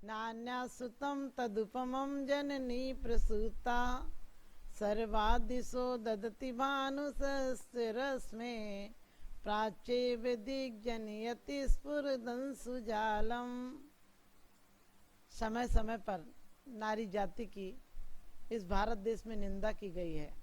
नान्यासुतं तदुपमं जननी प्रसूता सर्वादिशो ददति भानुसस्तिरस्मे प्राच्ये विदिग्जनयति स्फुरदंसुजालम। समय समय पर नारी जाति की इस भारत देश में निंदा की गई है।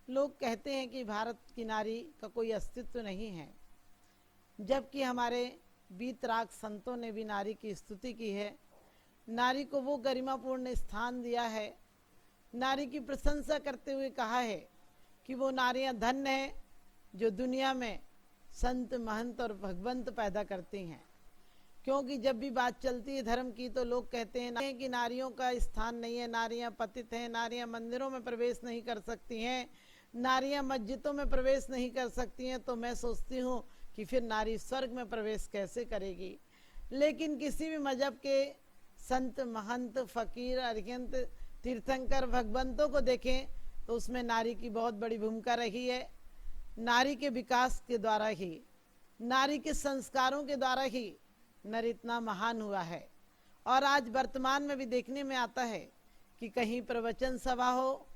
लोग कहते हैं कि भारत की नारी का कोई अस्तित्व नहीं है, जबकि हमारे वीतराग संतों ने भी नारी की स्तुति की है, नारी को वो गरिमापूर्ण स्थान दिया है, नारी की प्रशंसा करते हुए कहा है कि वो नारियां धन्य है जो दुनिया में संत महंत और भगवंत पैदा करती हैं। क्योंकि जब भी बात चलती है धर्म की तो लोग कहते हैं कि नारियों का स्थान नहीं है, नारियां पतित हैं, नारियां मंदिरों में प्रवेश नहीं कर सकती हैं, नारियां मस्जिदों में प्रवेश नहीं कर सकती हैं। तो मैं सोचती हूँ कि फिर नारी स्वर्ग में प्रवेश कैसे करेगी। लेकिन किसी भी मजहब के संत महंत फकीर अरिहंत तीर्थंकर भगवंतों को देखें तो उसमें नारी की बहुत बड़ी भूमिका रही है। नारी के विकास के द्वारा ही, नारी के संस्कारों के द्वारा ही नर इतना महान हुआ है। और आज वर्तमान में भी देखने में आता है कि कहीं प्रवचन सभा हो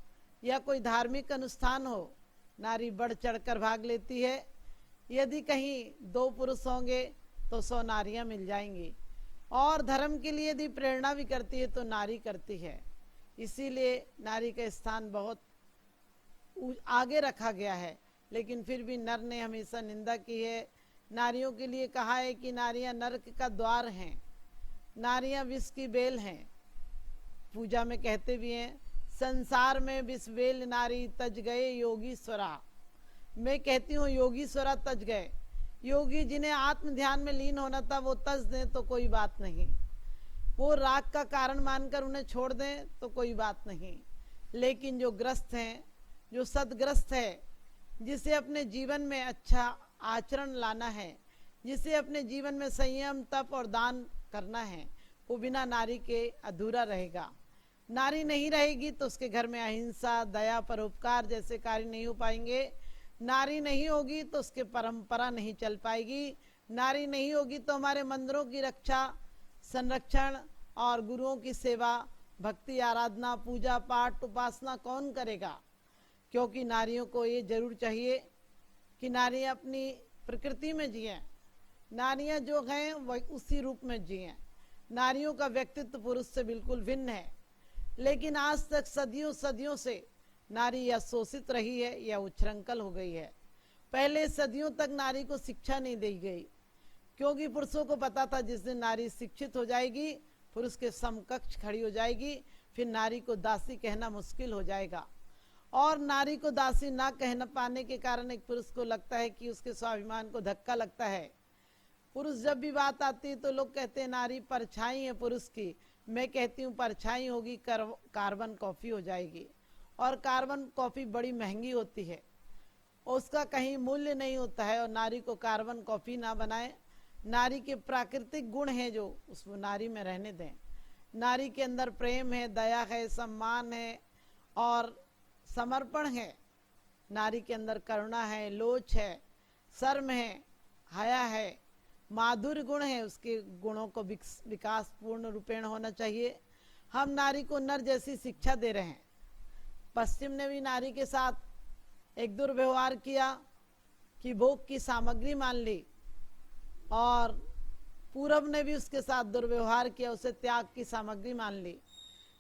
या कोई धार्मिक अनुष्ठान हो, नारी बढ़ चढ़कर भाग लेती है। यदि कहीं 2 पुरुष होंगे तो 100 नारियां मिल जाएंगी। और धर्म के लिए यदि प्रेरणा भी करती है तो नारी करती है। इसीलिए नारी का स्थान बहुत आगे रखा गया है। लेकिन फिर भी नर ने हमेशा निंदा की है। नारियों के लिए कहा है कि नारियां नरक का द्वार हैं, नारियां विष की बेल हैं। पूजा में कहते भी हैं, संसार में विष बेल नारी तज गए योगीश्वरा। मैं कहती हूँ योगीश्वरा तज गए। योगी जिन्हें आत्म ध्यान में लीन होना था वो तज दें तो कोई बात नहीं, वो राग का कारण मानकर उन्हें छोड़ दें तो कोई बात नहीं। लेकिन जो ग्रस्त हैं, जो सदग्रस्त है, जिसे अपने जीवन में अच्छा आचरण लाना है, जिसे अपने जीवन में संयम तप और दान करना है, वो बिना नारी के अधूरा रहेगा। नारी नहीं रहेगी तो उसके घर में अहिंसा दया परोपकार जैसे कार्य नहीं हो पाएंगे। नारी नहीं होगी तो उसके परंपरा नहीं चल पाएगी। नारी नहीं होगी तो हमारे मंदिरों की रक्षा संरक्षण और गुरुओं की सेवा भक्ति आराधना पूजा पाठ उपासना कौन करेगा। क्योंकि नारियों को ये जरूर चाहिए कि नारियां अपनी प्रकृति में जिएं, नारियां जो हैं वह उसी रूप में जिएं। नारियों का व्यक्तित्व पुरुष से बिल्कुल भिन्न है। लेकिन आज तक सदियों सदियों से नारी या शोषित रही है या उच्छृंखल हो गई है। पहले सदियों तक नारी को शिक्षा नहीं दी गई, क्योंकि पुरुषों को पता था जिस दिन नारी शिक्षित हो जाएगी, पुरुष के समकक्ष खड़ी हो जाएगी, फिर नारी को दासी कहना मुश्किल हो जाएगा। और नारी को दासी ना कहना पाने के कारण एक पुरुष को लगता है कि उसके स्वाभिमान को धक्का लगता है। पुरुष जब भी बात आती है तो लोग कहते हैं नारी परछाई है पुरुष की। मैं कहती हूँ परछाई होगी कार्बन कॉफी हो जाएगी। और कार्बन कॉफी बड़ी महंगी होती है, उसका कहीं मूल्य नहीं होता है। और नारी को कार्बन कॉफी ना बनाए। नारी के प्राकृतिक गुण हैं जो उसको नारी में रहने दें। नारी के अंदर प्रेम है, दया है, सम्मान है और समर्पण है। नारी के अंदर करुणा है, लोच है, शर्म है, हया है, माधुर्य गुण है। उसके गुणों को विकास पूर्ण रूपेण होना चाहिए। हम नारी को नर जैसी शिक्षा दे रहे हैं। पश्चिम ने भी नारी के साथ एक दुर्व्यवहार किया कि भोग की सामग्री मान ली, और पूरब ने भी उसके साथ दुर्व्यवहार किया, उसे त्याग की सामग्री मान ली।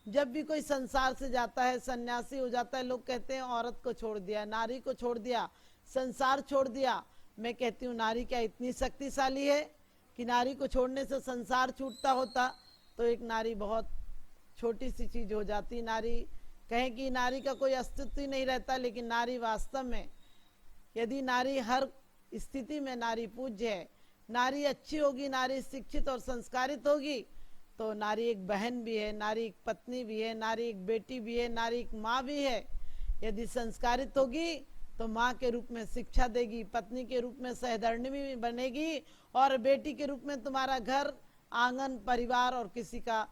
जब भी कोई संसार से जाता है, सन्यासी हो जाता है, लोग कहते हैं औरत को छोड़ दिया, नारी को छोड़ दिया, संसार छोड़ दिया। मैं कहती हूँ नारी क्या इतनी शक्तिशाली है कि नारी को छोड़ने से संसार छूटता होता तो एक नारी बहुत छोटी सी चीज हो जाती। नारी कहें कि नारी का कोई अस्तित्व ही नहीं रहता, लेकिन नारी वास्तव में, यदि नारी हर स्थिति में नारी पूज्य है, नारी अच्छी होगी, नारी शिक्षित और संस्कारित होगी, तो नारी एक बहन भी है, नारी एक पत्नी भी है, नारी एक बेटी भी है, नारी एक माँ भी है। यदि संस्कारित होगी तो माँ के रूप में शिक्षा देगी, पत्नी के रूप में सहधर्मिणी भी बनेगी, और बेटी के रूप में तुम्हारा घर आंगन परिवार और किसी का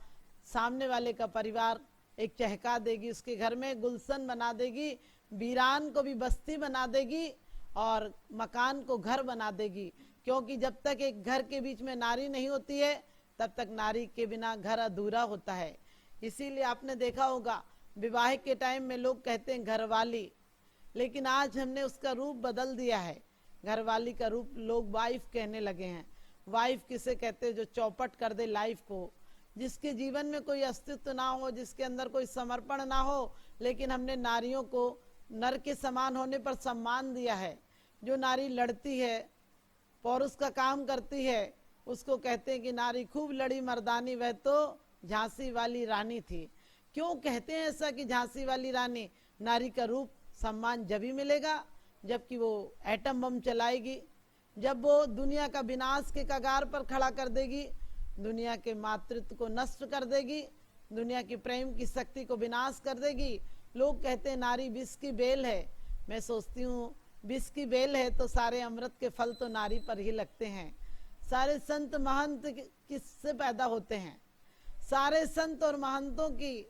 सामने वाले का परिवार एक चहका देगी, उसके घर में गुलशन बना देगी, वीरान को भी बस्ती बना देगी और मकान को घर बना देगी। क्योंकि जब तक एक घर के बीच में नारी नहीं होती है तब तक नारी के बिना घर अधूरा होता है। इसीलिए आपने देखा होगा विवाह के टाइम में लोग कहते हैं घरवाली, लेकिन आज हमने उसका रूप बदल दिया है। घरवाली का रूप लोग वाइफ कहने लगे हैं। वाइफ किसे कहते हैं? जो चौपट कर दे लाइफ को, जिसके जीवन में कोई अस्तित्व ना हो, जिसके अंदर कोई समर्पण ना हो। लेकिन हमने नारियों को नर के समान होने पर सम्मान दिया है। जो नारी लड़ती है, पौरुष का काम करती है, उसको कहते हैं कि नारी खूब लड़ी मर्दानी, वह तो झांसी वाली रानी थी। क्यों कहते हैं ऐसा कि झांसी वाली रानी? नारी का रूप सम्मान जब ही मिलेगा जबकि वो एटम बम चलाएगी, जब वो दुनिया का विनाश के कगार पर खड़ा कर देगी, दुनिया के मातृत्व को नष्ट कर देगी, दुनिया की प्रेम की शक्ति को विनाश कर देगी। लोग कहते हैं नारी विष की बेल है। मैं सोचती हूँ विष की बेल है तो सारे अमृत के फल तो नारी पर ही लगते हैं। सारे संत महंत किससे पैदा होते हैं? सारे संत और महंतों की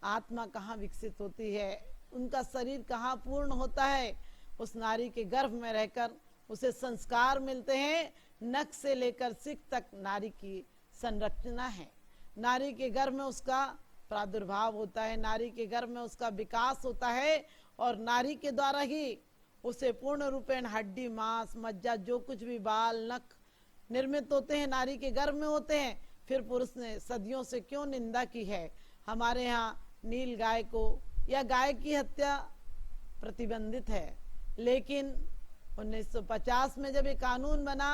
आत्मा कहाँ विकसित होती है, उनका शरीर कहाँ पूर्ण होता है? उस नारी के गर्भ में रहकर उसे संस्कार मिलते हैं। नख से लेकर सिख तक नारी की संरचना है। नारी के गर्भ में उसका प्रादुर्भाव होता है, नारी के गर्भ में उसका विकास होता है, और नारी के द्वारा ही उसे पूर्ण रूपेण हड्डी, मांस, मज्जा, जो कुछ भी बाल, नख निर्मित होते हैं नारी के गर्भ में होते हैं। फिर पुरुष ने सदियों से क्यों निंदा की है? हमारे यहाँ नील गाय को या गाय की हत्या प्रतिबंधित है, लेकिन 1950 में जब ये कानून बना,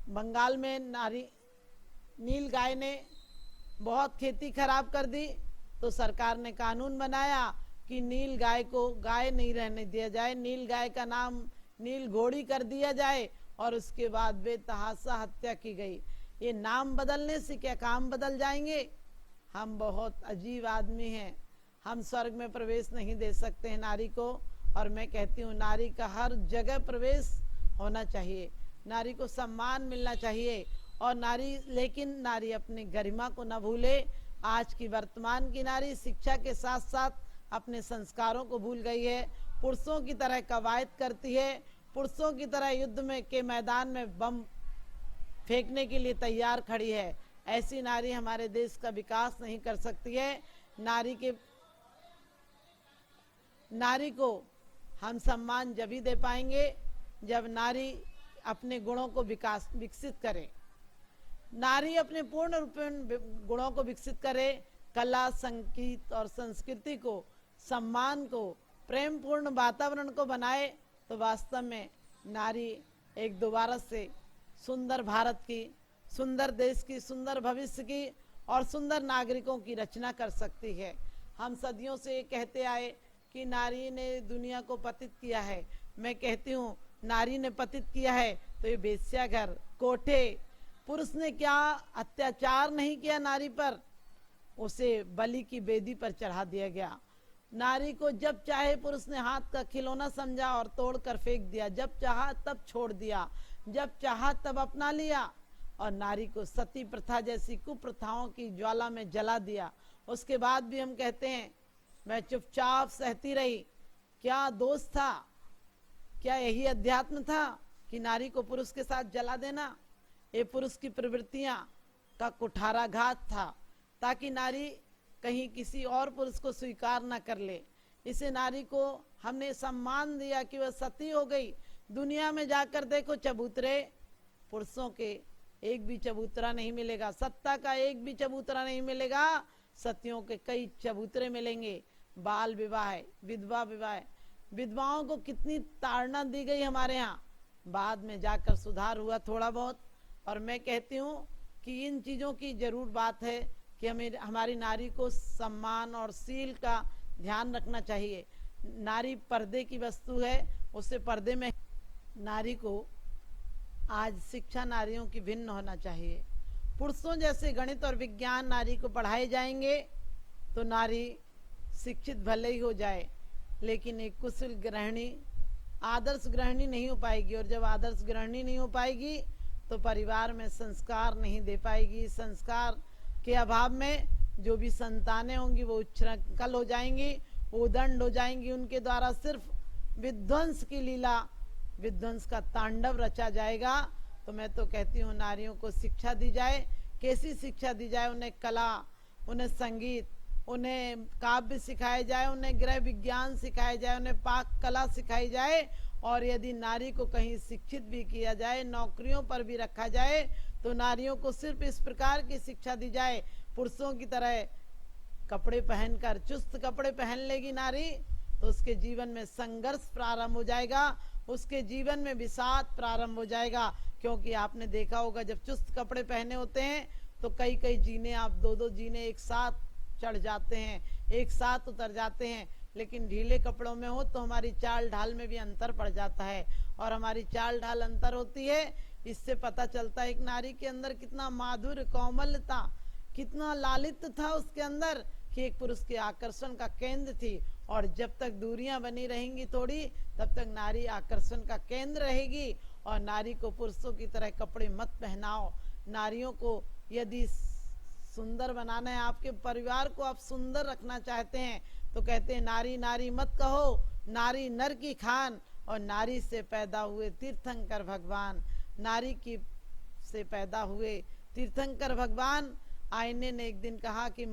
बंगाल में नील गाय ने बहुत खेती खराब कर दी, तो सरकार ने कानून बनाया कि नील गाय को गाय नहीं रहने दिया जाए, नील गाय का नाम नील घोड़ी कर दिया जाए, और उसके बाद बेतहाशा हत्या की गई। ये नाम बदलने से क्या काम बदल जाएंगे? हम बहुत अजीब आदमी हैं, हम स्वर्ग में प्रवेश नहीं दे सकते हैं नारी को। और मैं कहती हूँ नारी का हर जगह प्रवेश होना चाहिए, नारी को सम्मान मिलना चाहिए। और लेकिन नारी अपनी गरिमा को न भूले। आज की वर्तमान की नारी शिक्षा के साथ साथ अपने संस्कारों को भूल गई है, पुरुषों की तरह कवायद करती है, पुरुषों की तरह युद्ध में के मैदान में बम फेंकने के लिए तैयार खड़ी है। ऐसी नारी हमारे देश का विकास नहीं कर सकती है। नारी को हम सम्मान जब ही दे पाएंगे जब नारी अपने गुणों को विकसित करे, नारी अपने पूर्ण रूपेण गुणों को विकसित करे, कला, संगीत और संस्कृति को, सम्मान को, प्रेम पूर्ण वातावरण को बनाए, तो वास्तव में नारी एक दोबारा से सुंदर भारत की, सुंदर देश की, सुंदर भविष्य की और सुंदर नागरिकों की रचना कर सकती है। हम सदियों से ये कहते आए कि नारी ने दुनिया को पतित किया है। मैं कहती हूँ नारी ने पतित किया है तो ये वेश्याघर, कोठे, पुरुष ने क्या अत्याचार नहीं किया नारी पर, उसे बलि की बेदी पर चढ़ा दिया गया। नारी को जब चाहे पुरुष ने हाथ का खिलौना समझा और तोड़कर फेंक दिया, जब चाहा तब छोड़ दिया, जब चाहा तब अपना लिया, और नारी को सती प्रथा जैसी कुप्रथाओं की ज्वाला में जला दिया। उसके बाद भी हम कहते हैं मैं चुपचाप सहती रही। क्या दोष था? क्या यही अध्यात्म था कि नारी को पुरुष के साथ जला देना? ये पुरुष की प्रवृत्तियां का कुठाराघात था, ताकि नारी कहीं किसी और पुरुष को स्वीकार न कर ले। इसे नारी को हमने सम्मान दिया कि वह सती हो गई। दुनिया में जाकर देखो चबूतरे, पुरुषों के एक भी चबूतरा नहीं मिलेगा, सत्ता का एक भी चबूतरा नहीं मिलेगा, सतियों के कई चबूतरे मिलेंगे। बाल विवाह, विधवा विवाह, विधवाओं को कितनी ताड़ना दी गई हमारे यहाँ, बाद में जाकर सुधार हुआ थोड़ा बहुत। और मैं कहती हूँ कि इन चीज़ों की जरूर बात है कि हमें हमारी नारी को सम्मान और शील का ध्यान रखना चाहिए। नारी पर्दे की वस्तु है, उससे पर्दे में नारी को आज शिक्षा नारियों की भिन्न होना चाहिए। पुरुषों जैसे गणित और विज्ञान नारी को पढ़ाए जाएंगे तो नारी शिक्षित भले ही हो जाए, लेकिन एक कुशल गृहिणी, आदर्श गृहिणी नहीं हो पाएगी। और जब आदर्श गृहिणी नहीं हो पाएगी तो परिवार में संस्कार नहीं दे पाएगी। संस्कार के अभाव में जो भी संतानें होंगी वो उच्छृंखल हो जाएंगी, उदंड हो जाएंगी। उनके द्वारा सिर्फ विध्वंस की लीला, विध्वंस का तांडव रचा जाएगा। तो मैं तो कहती हूँ नारियों को शिक्षा दी जाए। कैसी शिक्षा दी जाए? उन्हें कला, उन्हें संगीत, उन्हें काव्य सिखाया जाए, उन्हें गृह विज्ञान सिखाया जाए, उन्हें पाक कला सिखाई जाए। और यदि नारी को कहीं शिक्षित भी किया जाए, नौकरियों पर भी रखा जाए, तो नारियों को सिर्फ इस प्रकार की शिक्षा दी जाए, पुरुषों की तरह कपड़े पहनकर, चुस्त कपड़े पहन लेगी नारी तो उसके जीवन में संघर्ष प्रारंभ हो जाएगा, उसके जीवन में विषाद प्रारंभ हो जाएगा। क्योंकि आपने देखा होगा जब चुस्त कपड़े पहने होते हैं तो कई कई जीने, आप दो दो जीने एक साथ चढ़ जाते हैं, एक साथ उतर जाते हैं। लेकिन ढीले कपड़ों में हो तो हमारी चाल ढाल में भी अंतर पड़ जाता है, और हमारी चाल ढाल अंतर होती है। इससे पता चलता है एक नारी के अंदर कितना माधुर्य, कोमलता, कितना लालित्य था उसके अंदर, कि एक पुरुष के आकर्षण का केंद्र थी। और जब तक दूरियां बनी रहेंगी थोड़ी, तब तक नारी आकर्षण का केंद्र रहेगी। और नारी को पुरुषों की तरह कपड़े मत पहनाओ। नारियों को यदि सुंदर बनाना है, आपके परिवार को आप सुंदर रखना चाहते हैं, तो कहते हैं नारी नारी मत कहो, नारी नर की खान, और नारी से पैदा हुए तीर्थंकर भगवान। नारी की से पैदा हुए तीर्थंकर भगवान। आईने ने एक दिन कहा कि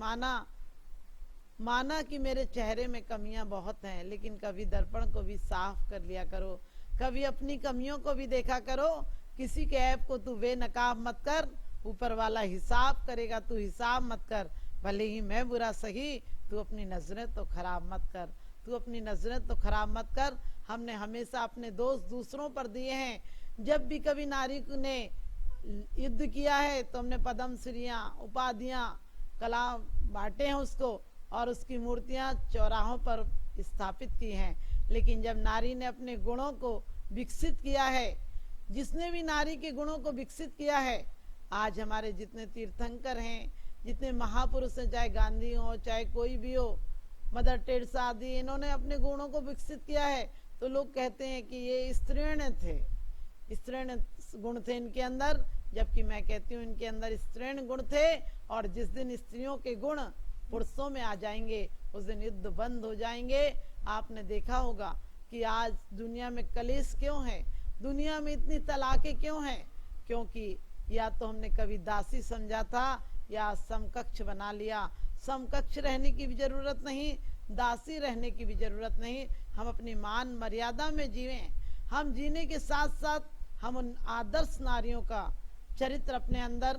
माना कि मेरे चेहरे में कमियां बहुत हैं, लेकिन कभी दर्पण को भी साफ कर लिया करो, कभी अपनी कमियों को भी देखा करो। किसी के ऐप को तू बेनकाब मत कर, ऊपर वाला हिसाब करेगा, तू हिसाब मत कर। भले ही मैं बुरा सही, तू अपनी नजरें तो खराब मत कर, तू अपनी नजरें तो खराब मत कर। हमने हमेशा अपने दोष दूसरों पर दिए हैं। जब भी कभी नारी ने युद्ध किया है तो हमने पद्म श्रीयां, उपाधियां, कला बांटे हैं उसको, और उसकी मूर्तियां चौराहों पर स्थापित की हैं। लेकिन जब नारी ने अपने गुणों को विकसित किया है, जिसने भी नारी के गुणों को विकसित किया है, आज हमारे जितने तीर्थंकर हैं, जितने महापुरुष हैं, चाहे गांधी हो, चाहे कोई भी हो, मदर टेरेसा आदि, इन्होंने अपने गुणों को विकसित किया है। तो लोग कहते हैं कि ये स्त्रीण थे, स्त्रीण गुण थे इनके अंदर, जबकि मैं कहती हूँ इनके अंदर स्त्रीण गुण थे। और जिस दिन स्त्रियों के गुण पुरुषों में आ जाएंगे, उस दिन युद्ध बंद हो जाएंगे। आपने देखा होगा कि आज दुनिया में कलेश क्यों है, दुनिया में इतनी तलाकें क्यों हैं? क्योंकि या तो हमने कभी दासी समझा था, या समकक्ष बना लिया। समकक्ष रहने की भी जरूरत नहीं, दासी रहने की भी जरूरत नहीं। हम अपनी मान मर्यादा में जीवें। हम जीने के साथ साथ हम उन आदर्श नारियों का चरित्र अपने अंदर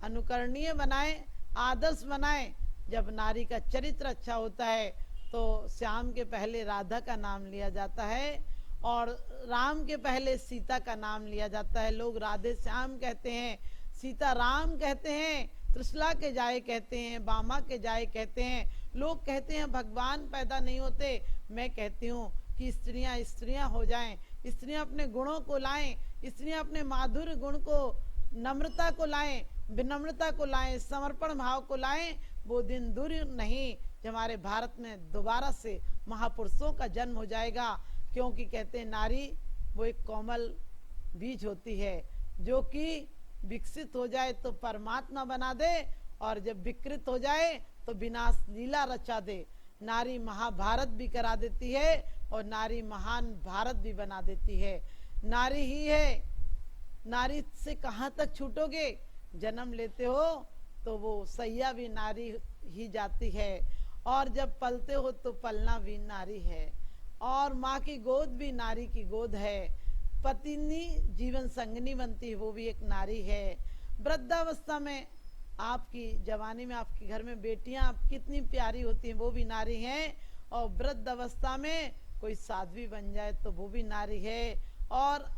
अनुकरणीय बनाएं, आदर्श बनाएं। जब नारी का चरित्र अच्छा होता है तो श्याम के पहले राधा का नाम लिया जाता है, और राम के पहले सीता का नाम लिया जाता है। लोग राधे श्याम कहते हैं, सीता राम कहते हैं, त्रिशला के जाए कहते हैं, बामा के जाए कहते हैं। लोग कहते हैं भगवान पैदा नहीं होते। मैं कहती हूँ कि स्त्रियां स्त्रियां हो जाएं, स्त्रियां अपने गुणों को लाएं, स्त्रियां अपने माधुर्य गुण को, नम्रता को लाएं, विनम्रता को लाएं, समर्पण भाव को लाएं। वो दिन दूर नहीं जब हमारे भारत में दोबारा से महापुरुषों का जन्म हो जाएगा। क्योंकि कहते हैं नारी वो एक कोमल बीज होती है, जो कि विकसित हो जाए तो परमात्मा बना दे, और जब विकृत हो जाए तो विनाश लीला रचा दे। नारी महाभारत भी करा देती है, और नारी महान भारत भी बना देती है। नारी ही है। नारी से कहाँ तक छूटोगे? जन्म लेते हो तो वो सैया भी नारी ही जाती है, और जब पलते हो तो पलना भी नारी है, और माँ की गोद भी नारी की गोद है। पत्नी जीवन संगनी बनती है, वो भी एक नारी है। वृद्धावस्था में, आपकी जवानी में आपके घर में बेटियां कितनी प्यारी होती हैं, वो भी नारी हैं। और वृद्ध अवस्था में कोई साध्वी बन जाए तो वो भी नारी है। और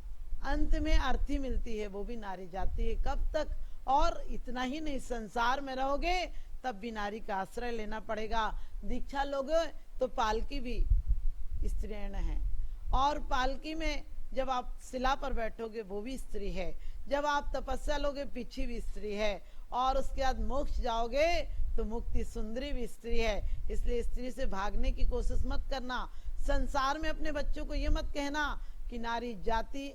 अंत में अर्थी मिलती है, वो भी नारी जाती है। कब तक? और इतना ही नहीं, संसार में रहोगे तब भी नारी का आश्रय लेना पड़ेगा। दीक्षा लोगे तो पालकी भी स्त्रीण है, और पालकी में जब आप शिला पर बैठोगे वो भी स्त्री है, जब आप तपस्या लोगे पीछे भी स्त्री है, और उसके बाद मोक्ष जाओगे तो मुक्ति सुंदरी भी स्त्री है। इसलिए स्त्री से भागने की कोशिश मत करना। संसार में अपने बच्चों को ये मत कहना कि नारी जाति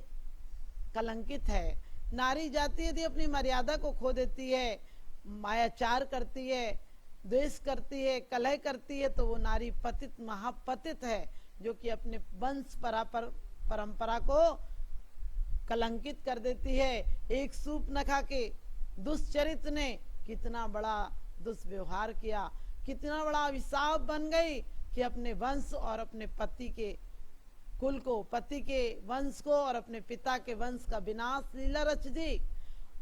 कलंकित है। नारी जाति यदि अपनी मर्यादा को खो देती है, मायाचार करती है, द्वेष करती है, कलह करती है, तो वो नारी पतित महापतित है, जो कि अपने वंश परंपरा को कलंकित कर देती है। एक सूप न खा के दुष्चरित्र ने कितना बड़ा दुष्व्यवहार किया, कितना बड़ा अभिशाप बन गई कि अपने वंश और अपने पति के कुल को, पति के वंश को और अपने पिता के वंश का विनाश लीला रच दी।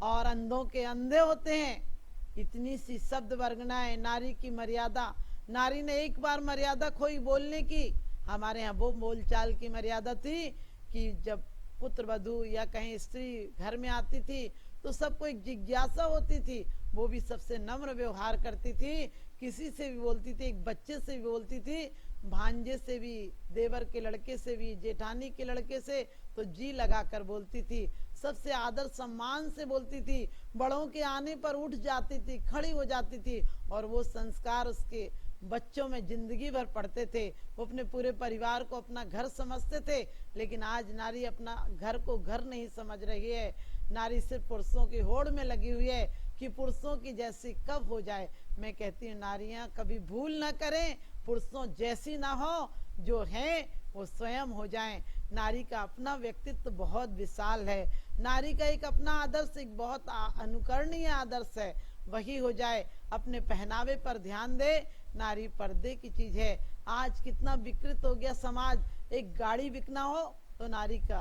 और अंधों के अंधे होते हैं। इतनी सी शब्द वर्गनाएं, नारी की मर्यादा, नारी ने एक बार मर्यादा खोई बोलने की। हमारे यहाँ वो बोलचाल की मर्यादा थी कि जब पुत्र वधू या कहीं स्त्री घर में आती थी तो सबको एक जिज्ञासा होती थी, वो भी सबसे नम्र व्यवहार करती थी, किसी से भी बोलती थी, एक बच्चे से भी बोलती थी, भांजे से भी, देवर के लड़के से भी, जेठानी के लड़के से तो जी लगाकर बोलती थी, सबसे आदर सम्मान से बोलती थी, बड़ों के आने पर उठ जाती थी, खड़ी हो जाती थी। और वो संस्कार उसके बच्चों में जिंदगी भर पढ़ते थे। वो अपने पूरे परिवार को अपना घर समझते थे। लेकिन आज नारी अपना घर को घर नहीं समझ रही है। नारी सिर्फ पुरुषों की होड़ में लगी हुई है कि पुरुषों की जैसी कब हो जाए। मैं कहती हूँ नारियां कभी भूल ना करें, पुरुषों जैसी ना हो, जो है वो स्वयं हो जाएं। नारी का अपना व्यक्तित्व बहुत विशाल है। नारी का एक अपना आदर्श, एक बहुत अनुकरणीय आदर्श है, वही हो जाए। अपने पहनावे पर ध्यान दे। नारी पर्दे की चीज है। आज कितना विकृत हो गया समाज। एक गाड़ी बिकना हो तो नारी का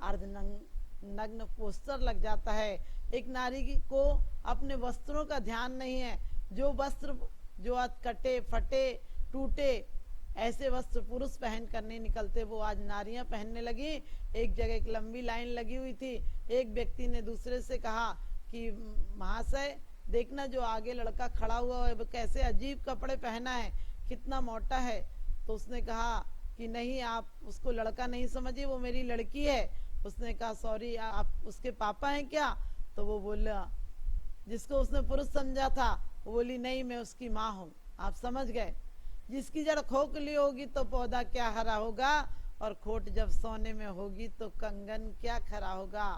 अर्धनग्न पोस्टर लग जाता है। एक नारी को अपने वस्त्रों का ध्यान नहीं है। जो वस्त्र जो आज कटे फटे टूटे ऐसे वस्त्र पुरुष पहन कर नहीं निकलते, वो आज नारियां पहनने लगी। एक जगह एक लंबी लाइन लगी हुई थी। एक व्यक्ति ने दूसरे से कहा कि महाशय देखना जो आगे लड़का खड़ा हुआ है वो कैसे अजीब कपड़े पहना है, कितना मोटा है। तो उसने कहा कि नहीं, आप उसको लड़का नहीं समझिए, वो मेरी लड़की है। उसने कहा सॉरी, आप उसके पापा हैं क्या? तो वो बोला, जिसको उसने पुरुष समझा था, वो बोली नहीं मैं उसकी माँ हूँ। आप समझ गए, जिसकी जड़ खोखली होगी तो पौधा क्या हरा होगा, और खोट जब सोने में होगी तो कंगन क्या खरा होगा।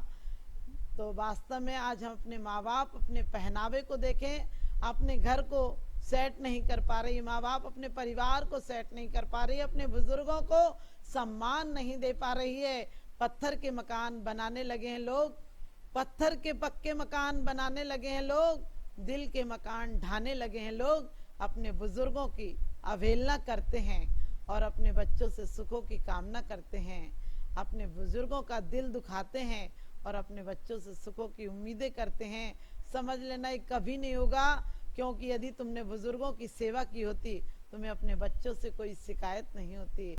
तो वास्तव में आज हम अपने माँ बाप अपने पहनावे को देखें, अपने घर को सेट नहीं कर पा रही माँ बाप, अपने परिवार को सेट नहीं कर पा रही, अपने बुजुर्गों को सम्मान नहीं दे पा रही है। पत्थर के मकान बनाने लगे हैं लोग, पत्थर के पक्के मकान बनाने लगे हैं लोग, दिल के मकान ढाने लगे हैं लोग। अपने बुजुर्गों की अवहेलना करते हैं और अपने बच्चों से सुखों की कामना करते हैं। अपने बुजुर्गों का दिल दुखाते हैं और अपने बच्चों से सुखों की उम्मीदें करते हैं। समझ लेना ये कभी नहीं होगा, क्योंकि यदि तुमने बुजुर्गों की सेवा की होती तुम्हें अपने बच्चों से कोई शिकायत नहीं होती।